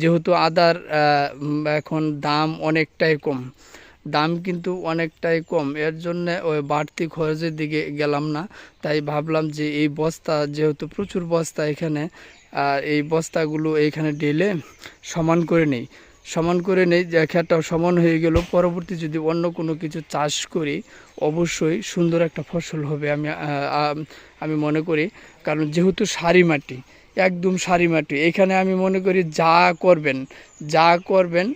যেহেতু আদার এখন দাম অনেকটাই কম, দাম কিন্তু অনেকটাই কম, এর জন্য ওই বাড়তি খরচের দিকে গেলাম না। তাই ভাবলাম যে এই বস্তা যেহেতু প্রচুর বস্তা এখানে, আর এই বস্তাগুলো এইখানে ঢেলে সমান করে নেই, সমান করে নেই, যে খেতটাও সমান হয়ে গেল। পরবর্তী যদি অন্য কোনো কিছু চাষ করি অবশ্যই সুন্দর একটা ফসল হবে আমি মনে করি। কারণ যেহেতু সারি মাটি, একদম সারি মাটি, এখানে আমি মনে করি যা করবেন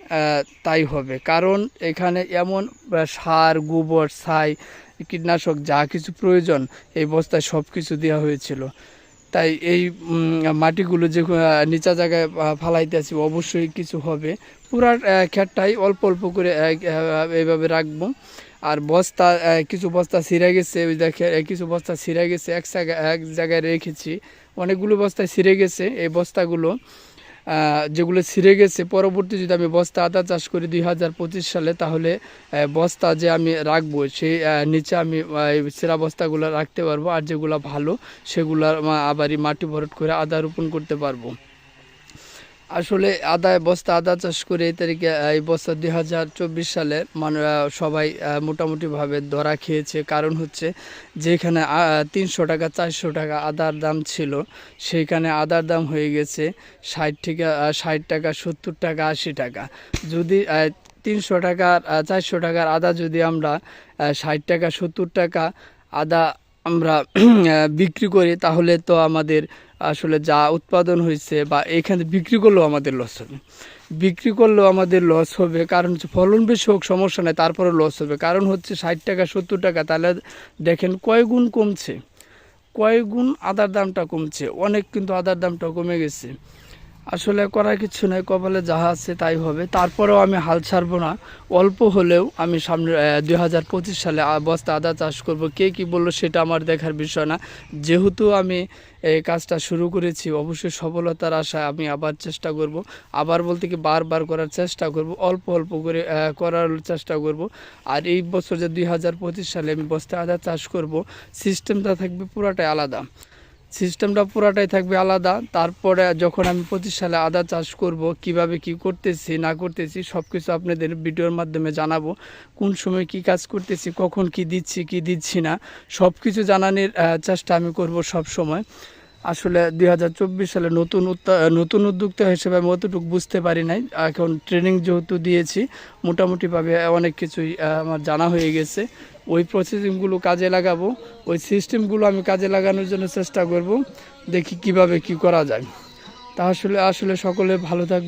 তাই হবে। কারণ এখানে এমন সার, গোবর, ছাই, কীটনাশক যা কিছু প্রয়োজন এই বস্তায় সব কিছু দেওয়া হয়েছিল। তাই এই মাটিগুলো যে নিচা জায়গায় ফালাইতেছি অবশ্যই কিছু হবে। পুরা ক্ষেতটাই অল্প অল্প করে এইভাবে রাখবো। আর বস্তা কিছু বস্তা ছিঁড়ে গেছে, ওই দেখে কিছু বস্তা ছিঁড়ে গেছে, এক জায়গায় রেখেছি, অনেকগুলো বস্তা ছিঁড়ে গেছে। এই বস্তাগুলো যেগুলো ছিঁড়ে গেছে, পরবর্তী যদি আমি বস্তা আদা চাষ করি 2025 সালে, তাহলে বস্তা যে আমি রাখবো সেই নিচে আমি ছিঁড়া বস্তাগুলো রাখতে পারবো, আর যেগুলো ভালো সেগুলো আবারই মাটি ভরাট করে আদা রোপণ করতে পারবো। আসলে বস্তা আদা চাষ করে এই তারিখে এই বছর 2024 সালে সবাই মোটামুটিভাবে ধরা খেয়েছে। কারণ হচ্ছে যেখানে 300 টাকা 400 টাকা আদার দাম ছিল, সেইখানে আদার দাম হয়ে গেছে 60 টাকা 70 টাকা 80 টাকা। যদি 300 টাকার 400 টাকার আদা যদি আমরা 60 টাকা 70 টাকা আদা আমরা বিক্রি করি, তাহলে তো আমাদের আসলে যা উৎপাদন হয়েছে বা এখানে বিক্রি করলেও আমাদের লস হবে, কারণ হচ্ছে ফলন বেশি হোক সমস্যা নেই, তারপরে লস হবে। কারণ হচ্ছে 60 টাকা 70 টাকা, তাহলে দেখেন কয় গুণ কমছে, কয় গুণ আদার দামটা কমছে, অনেক কিন্তু আদার দামটা কমে গেছে। আসলে করার কিছু নেই, কপালে যাহা আছে তাই হবে। তারপরেও আমি হাল ছাড়বো না, অল্প হলেও আমি সামনে 2025 সালে বস্তা আদা চাষ করব। কে কি বললো সেটা আমার দেখার বিষয় না, যেহেতু আমি এই কাজটা শুরু করেছি অবশ্যই সফলতার আশায় আমি আবার চেষ্টা করব। আবার বলতে কি বারবার করার চেষ্টা করব, অল্প অল্প করে করার চেষ্টা করব। আর এই বছর যে 2025 সালে আমি বস্তা আদা চাষ করব, সিস্টেমটা থাকবে পুরাটাই থাকবে আলাদা। তারপরে যখন আমি 25 সালে আদা চাষ করব, কিভাবে কি করতেছি না করতেছি সব কিছু আপনাদের ভিডিওর মাধ্যমে জানাবো। কোন সময় কি কাজ করতেছি, কখন কি দিচ্ছি কি দিচ্ছি না, সব কিছু জানানোর চেষ্টা আমি করব সব সময়। আসলে 2024 সালে নতুন উদ্যোক্তা হিসেবে আমি অতটুকু বুঝতে পারি নাই। এখন ট্রেনিং যেহেতু দিয়েছি, মোটামুটিভাবে অনেক কিছুই আমার জানা হয়ে গেছে। ওই প্রসেসিংগুলো কাজে লাগাবো, ওই সিস্টেমগুলো আমি কাজে লাগানোর জন্য চেষ্টা করব, দেখি কিভাবে কি করা যায়। তা আসলে সকলে ভালো থাকবে।